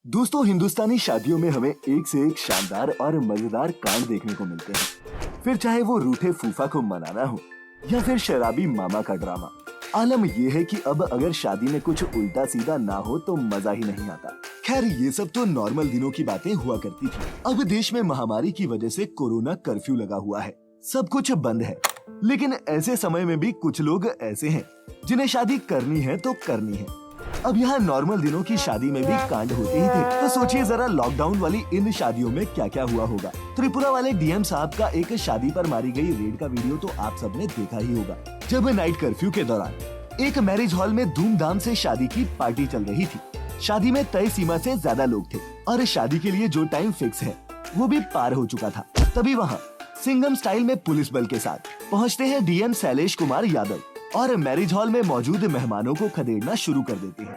दोस्तों, हिंदुस्तानी शादियों में हमें एक से एक शानदार और मजेदार कांड देखने को मिलते हैं। फिर चाहे वो रूठे फूफा को मनाना हो या फिर शराबी मामा का ड्रामा। आलम ये है कि अब अगर शादी में कुछ उल्टा सीधा ना हो तो मजा ही नहीं आता। खैर, ये सब तो नॉर्मल दिनों की बातें हुआ करती थी। अब देश में महामारी की वजह से कोरोना कर्फ्यू लगा हुआ है, सब कुछ बंद है। लेकिन ऐसे समय में भी कुछ लोग ऐसे हैं जिन्हें शादी करनी है तो करनी है। अब यहाँ नॉर्मल दिनों की शादी में भी कांड होते ही थे, तो सोचिए जरा लॉकडाउन वाली इन शादियों में क्या क्या हुआ होगा। त्रिपुरा वाले डीएम साहब का एक शादी पर मारी गई रेड का वीडियो तो आप सबने देखा ही होगा, जब नाइट कर्फ्यू के दौरान एक मैरिज हॉल में धूमधाम से शादी की पार्टी चल रही थी। शादी में तय सीमा से ज्यादा लोग थे और शादी के लिए जो टाइम फिक्स है वो भी पार हो चुका था। तभी वहाँ सिंघम स्टाइल में पुलिस बल के साथ पहुँचते हैं डीएम शैलेश कुमार यादव और मैरिज हॉल में मौजूद मेहमानों को खदेड़ना शुरू कर देते हैं।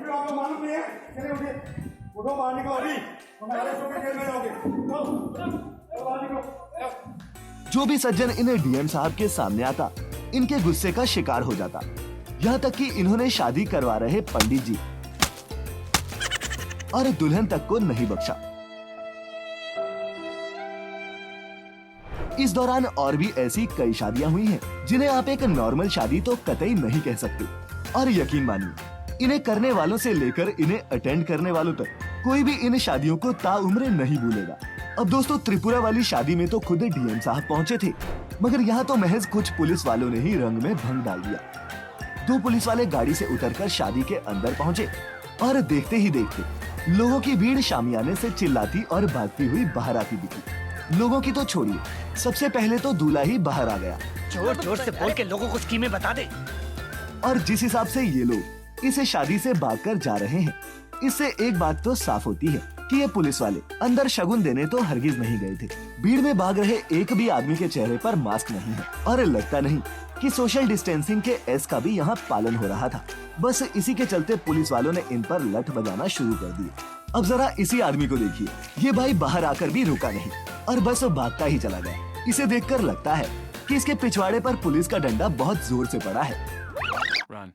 जो भी सज्जन इन्हें डीएम साहब के सामने आता, इनके गुस्से का शिकार हो जाता। यहाँ तक कि इन्होंने शादी करवा रहे पंडित जी और दुल्हन तक को नहीं बख्शा। इस दौरान और भी ऐसी कई शादियां हुई हैं, जिन्हें आप एक नॉर्मल शादी तो कतई नहीं कह सकते। और यकीन मानिए, इन्हें करने वालों से लेकर इन्हें अटेंड करने वालों तक कोई भी इन शादियों को ताउम्र नहीं भूलेगा। अब दोस्तों, त्रिपुरा वाली शादी में तो खुद डीएम साहब पहुंचे थे, मगर यहाँ तो महज कुछ पुलिस वालों ने ही रंग में भंग डाल दिया। 2 पुलिस वाले गाड़ी से उतरकर शादी के अंदर पहुंचे और देखते ही देखते लोगों की भीड़ शामियाने से चिल्लाती और भागती हुई बाहर आती दिखी। लोगों की तो छोड़िए, सबसे पहले तो दूल्हा ही बाहर आ गया। जोर जोर से बोल के लोगों को स्कीमें बता दे। और जिस हिसाब से ये लोग इसे शादी से भागकर जा रहे हैं, इससे एक बात तो साफ होती है कि ये पुलिस वाले अंदर शगुन देने तो हरगिज नहीं गए थे। भीड़ में भाग रहे एक भी आदमी के चेहरे पर मास्क नहीं है और लगता नहीं कि सोशल डिस्टेंसिंग के एस का भी यहाँ पालन हो रहा था। बस इसी के चलते पुलिस वालों ने इन पर लठ बजाना शुरू कर दिया। अब जरा इसी आदमी को देखिए, ये भाई बाहर आकर भी रुका नहीं और बस भागता ही चला गया। इसे देखकर लगता है कि इसके पिछवाड़े पर पुलिस का डंडा बहुत जोर से पड़ा है। Run.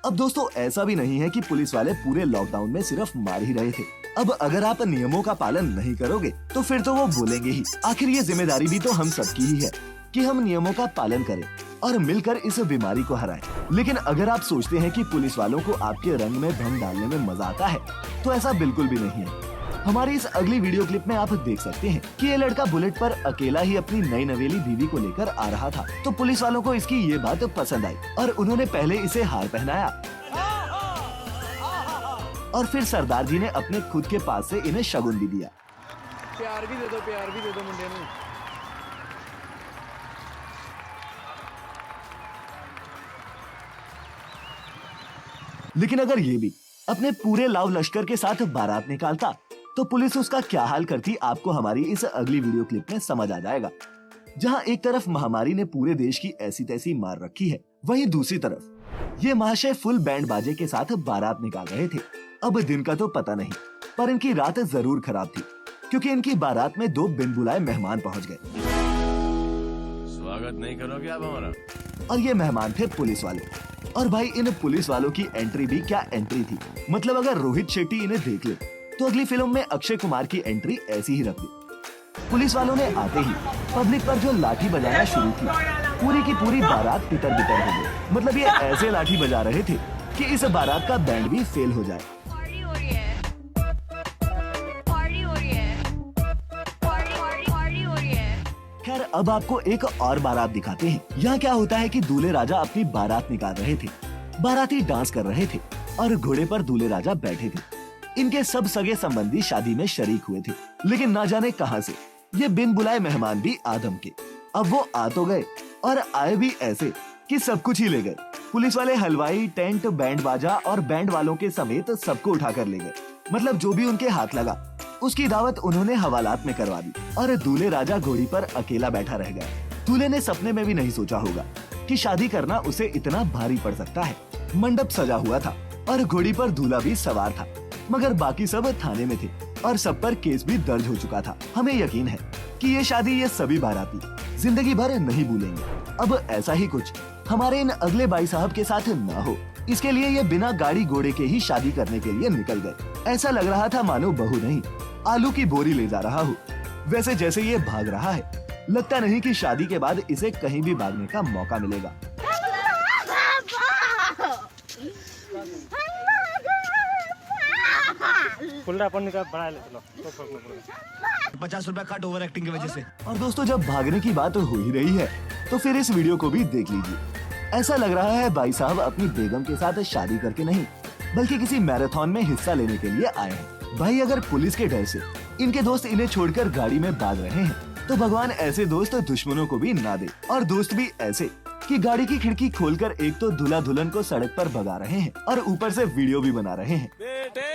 अब दोस्तों, ऐसा भी नहीं है कि पुलिस वाले पूरे लॉकडाउन में सिर्फ मार ही रहे थे। अब अगर आप नियमों का पालन नहीं करोगे तो फिर तो वो बोलेंगे ही। आखिर ये जिम्मेदारी भी तो हम सबकी ही है कि हम नियमों का पालन करें और मिलकर इस बीमारी को हराएं। लेकिन अगर आप सोचते हैं कि पुलिस वालों को आपके रंग में भंग डालने में मजा आता है, तो ऐसा बिल्कुल भी नहीं है। हमारी इस अगली वीडियो क्लिप में आप देख सकते हैं कि ये लड़का बुलेट पर अकेला ही अपनी नई नवेली बीवी को लेकर आ रहा था, तो पुलिस वालों को इसकी ये बात पसंद आई और उन्होंने पहले इसे हार पहनाया और फिर सरदार जी ने अपने खुद के पास से इन्हें शगुन भी दिया। प्यार भी दे दो मुंडे नूं। लेकिन अगर ये भी अपने पूरे लाव लश्कर के साथ बारात निकालता तो पुलिस उसका क्या हाल करती, आपको हमारी इस अगली वीडियो क्लिप में समझ आ जाएगा। जहां एक तरफ महामारी ने पूरे देश की ऐसी तैसी मार रखी है, वहीं दूसरी तरफ ये महाशय फुल बैंड बाजे के साथ बारात निकाल रहे थे। अब दिन का तो पता नहीं, पर इनकी रात जरूर खराब थी, क्योंकि इनकी बारात में 2 बिन बुलाए मेहमान पहुंच गए। स्वागत नहीं करोगे आप हमारा? और ये मेहमान थे पुलिस वाले। और भाई, इन पुलिस वालों की एंट्री भी क्या एंट्री थी। मतलब अगर रोहित शेट्टी इन्हें देख ले तो अगली फिल्म में अक्षय कुमार की एंट्री ऐसी ही रख दी। पुलिस वालों ने आते ही पब्लिक पर जो लाठी बजाना शुरू की, पूरी की पूरी बारात तितर बितर हो गई। मतलब ये ऐसे लाठी बजा रहे थे कि इस बारात का बैंड भी फेल हो जाए। खैर, अब आपको एक और बारात दिखाते हैं। यहाँ क्या होता है कि दूल्हे राजा अपनी बारात निकाल रहे थे, बाराती डांस कर रहे थे और घोड़े पर दूल्हे राजा बैठे थे। इनके सब सगे संबंधी शादी में शरीक हुए थे, लेकिन ना जाने कहां से ये बिन बुलाए मेहमान भी आदम के। अब वो आ तो गए और आए भी ऐसे कि सब कुछ ही ले गए। पुलिस वाले हलवाई, टेंट, बैंड बाजा और बैंड वालों के समेत सबको उठा कर ले गए। मतलब जो भी उनके हाथ लगा उसकी दावत उन्होंने हवालात में करवा दी और दूल्हे राजा घोड़ी पर अकेला बैठा रह गया। दूल्हे ने सपने में भी नहीं सोचा होगा कि शादी करना उसे इतना भारी पड़ सकता है। मंडप सजा हुआ था और घोड़ी पर दूल्हा भी सवार था, मगर बाकी सब थाने में थे और सब पर केस भी दर्ज हो चुका था। हमें यकीन है कि ये शादी ये सभी बाराती जिंदगी भर नहीं भूलेंगे। अब ऐसा ही कुछ हमारे इन अगले भाई साहब के साथ ना हो, इसके लिए ये बिना गाड़ी घोड़े के ही शादी करने के लिए निकल गए। ऐसा लग रहा था मानो बहू नहीं, आलू की बोरी ले जा रहा हो। वैसे जैसे ये भाग रहा है, लगता नहीं कि शादी के बाद इसे कहीं भी भागने का मौका मिलेगा। का बढ़ा ले चलो, 50 रुपया कट ओवर एक्टिंग की वजह से। और दोस्तों जब भागने की बात हो ही रही है तो फिर इस वीडियो को भी देख लीजिए। ऐसा लग रहा है भाई साहब अपनी बेगम के साथ शादी करके नहीं, बल्कि किसी मैराथन में हिस्सा लेने के लिए आए हैं। भाई अगर पुलिस के डर से इनके दोस्त इन्हें छोड़कर गाड़ी में भाग रहे हैं, तो भगवान ऐसे दोस्त दुश्मनों को भी ना दे। और दोस्त भी ऐसे कि गाड़ी की खिड़की खोलकर एक तो दूल्हा दुल्हन को सड़क पर भगा रहे हैं और ऊपर से वीडियो भी बना रहे हैं। बेटे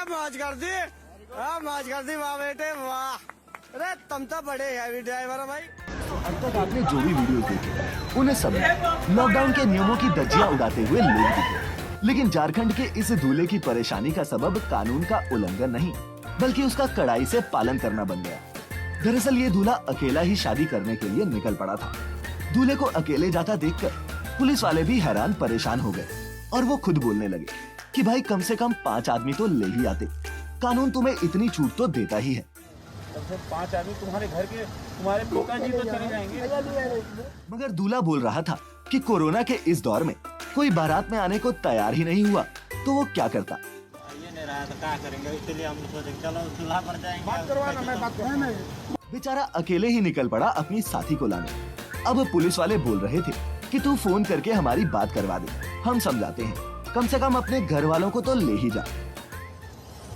मौज कर दी, मौज कर दी, वाह बेटे वाह। अरे तुम तो बड़े हैवी ड्राइवर हो भाई। अब तक आपने जो भी वीडियो देखे उन्हें सब में लॉकडाउन के नियमों की धज्जियां उड़ाते हुए लोग दिखे। लेकिन झारखंड के इस दूल्हे की परेशानी का सबब कानून का उल्लंघन नहीं, बल्कि उसका कड़ाई से पालन करना बन गया। दरअसल ये दूल्हा अकेला ही शादी करने के लिए निकल पड़ा था। दूल्हे को अकेले जाता देखकर पुलिस वाले भी हैरान परेशान हो गए और वो खुद बोलने लगे कि भाई कम से कम 5 आदमी तो ले ही आते, कानून तुम्हें इतनी छूट तो देता ही है। कम से 5 आदमी तुम्हारे घर के, तुम्हारे पिताजी तो चले जाएंगे। मगर दूल्हा बोल रहा था कि कोरोना के इस दौर में कोई बारात में आने को तैयार ही नहीं हुआ तो वो क्या करता। ये नहीं रहा तो क्या करेंगे, इसलिए हम सोचे चलो दूल्हा पर जाएंगे। बात करवाना, मैं बात करवाना। बेचारा अकेले ही निकल पड़ा अपनी साथी को लाने। अब पुलिस वाले बोल रहे थे कि तू फोन करके हमारी बात करवा दे, हम समझाते हैं, कम से कम अपने घर वालों को तो ले ही जा।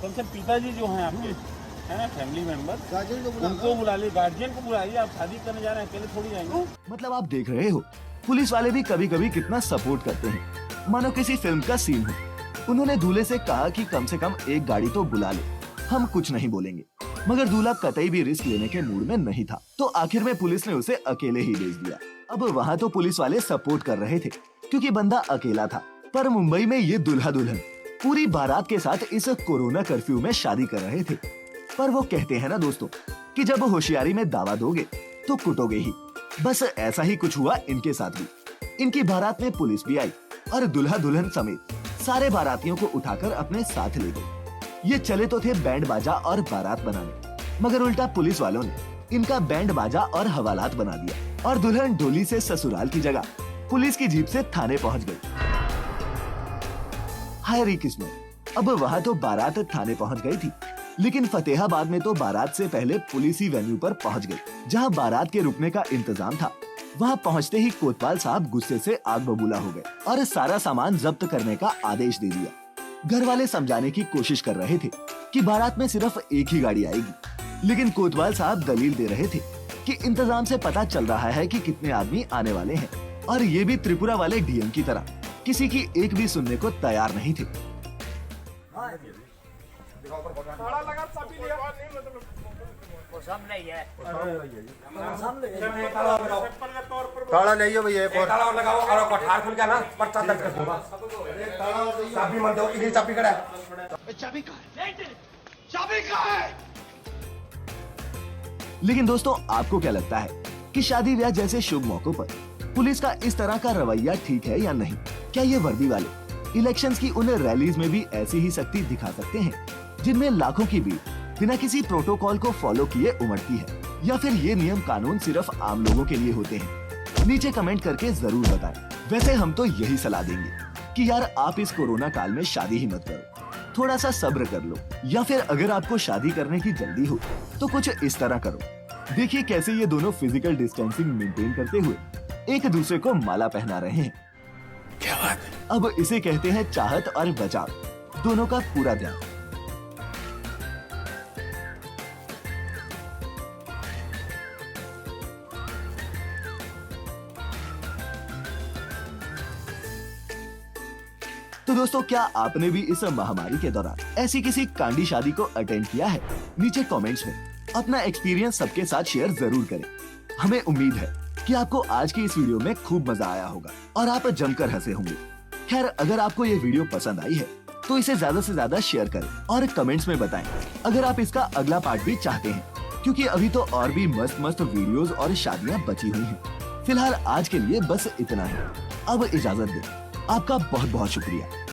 कम से पिताजी जो हैं आपके, है ना, फैमिली मेंबर, उनको बुला ली, गार्जियन को बुलाइए। आप शादी करने जा रहे हैं, अकेले थोड़ी जाएंगे। मतलब आप देख रहे हो पुलिस वाले भी कभी कभी कितना सपोर्ट करते हैं, मानो किसी फिल्म का सीन हो। उन्होंने दूल्हे से कहा कि कम से कम एक गाड़ी तो बुला ले, हम कुछ नहीं बोलेंगे। मगर दूल्हा कतई भी रिस्क लेने के मूड में नहीं था, तो आखिर में पुलिस ने उसे अकेले ही भेज दिया। अब वहाँ तो पुलिस वाले सपोर्ट कर रहे थे क्योंकि बंदा अकेला था, पर मुंबई में ये दूल्हा दुल्हन पूरी बारात के साथ इस कोरोना कर्फ्यू में शादी कर रहे थे। पर वो कहते हैं ना दोस्तों कि जब होशियारी में दावा दोगे तो कुटोगे ही। बस ऐसा ही कुछ हुआ इनके साथ भी। इनकी बारात में पुलिस भी आई और दूल्हा दुल्हन समेत सारे बारातियों को उठाकर अपने साथ ले गए। ये चले तो थे बैंड बाजा और बारात बनाने, मगर उल्टा पुलिस वालों ने इनका बैंड बाजा और हवालात बना दिया और दुल्हन डोली से ससुराल की जगह पुलिस की जीप से थाने पहुंच गई। हाय री किस्मत, अब वहाँ तो बारात थाने पहुंच गई थी, लेकिन फतेहाबाद में तो बारात से पहले पुलिस ही वेन्यू पर पहुंच गई, जहां बारात के रुकने का इंतजाम था। वहां पहुंचते ही कोतवाल साहब गुस्से से आग बबूला हो गए और सारा सामान जब्त करने का आदेश दे दिया। घर वाले समझाने की कोशिश कर रहे थे कि बारात में सिर्फ एक ही गाड़ी आएगी, लेकिन कोतवाल साहब दलील दे रहे थे कि इंतजाम से पता चल रहा है कि कितने आदमी आने वाले हैं, और ये भी त्रिपुरा वाले डीएम की तरह किसी की एक भी सुनने को तैयार नहीं थे। ताला ले आइयो भैया, एक और ताला और लगाओ और कोठार खुल गया ना, पर्चा दर्ज कर दूंगा। चाबी मत दो, इधर चाबी कड़ा है। चाबी कहाँ है? चाबी कहाँ है? लेकिन दोस्तों आपको क्या लगता है कि शादी ब्याह जैसे शुभ मौकों पर पुलिस का इस तरह का रवैया ठीक है या नहीं? क्या ये वर्दी वाले इलेक्शंस की उन रैलीज में भी ऐसी ही सख्ती दिखा सकते हैं, जिनमें लाखों की भीड़ बिना किसी प्रोटोकॉल को फॉलो किए उमड़ती है? या फिर ये नियम कानून सिर्फ आम लोगों के लिए होते हैं? नीचे कमेंट करके जरूर बताएं। वैसे हम तो यही सलाह देंगे कि यार आप इस कोरोना काल में शादी ही मत करो, थोड़ा सा सब्र कर लो, या फिर अगर आपको शादी करने की जल्दी हो तो कुछ इस तरह करो। देखिए कैसे ये दोनों फिजिकल डिस्टेंसिंग मेंटेन करते हुए एक दूसरे को माला पहना रहे हैं। क्या बात है? अब इसे कहते हैं चाहत और बचाव, दोनों का पूरा ध्यान। तो दोस्तों क्या आपने भी इस महामारी के दौरान ऐसी किसी कांडी शादी को अटेंड किया है? नीचे कमेंट्स में अपना एक्सपीरियंस सबके साथ शेयर जरूर करें। हमें उम्मीद है कि आपको आज की इस वीडियो में खूब मजा आया होगा और आप जमकर हंसे होंगे। खैर अगर आपको ये वीडियो पसंद आई है तो इसे ज्यादा से ज्यादा शेयर करें और कमेंट्स में बताएं अगर आप इसका अगला पार्ट भी चाहते हैं, क्योंकि अभी तो और भी मस्त मस्त वीडियोस और शादियां बची हुई हैं। फिलहाल आज के लिए बस इतना ही। अब इजाजत दें। आपका बहुत बहुत शुक्रिया।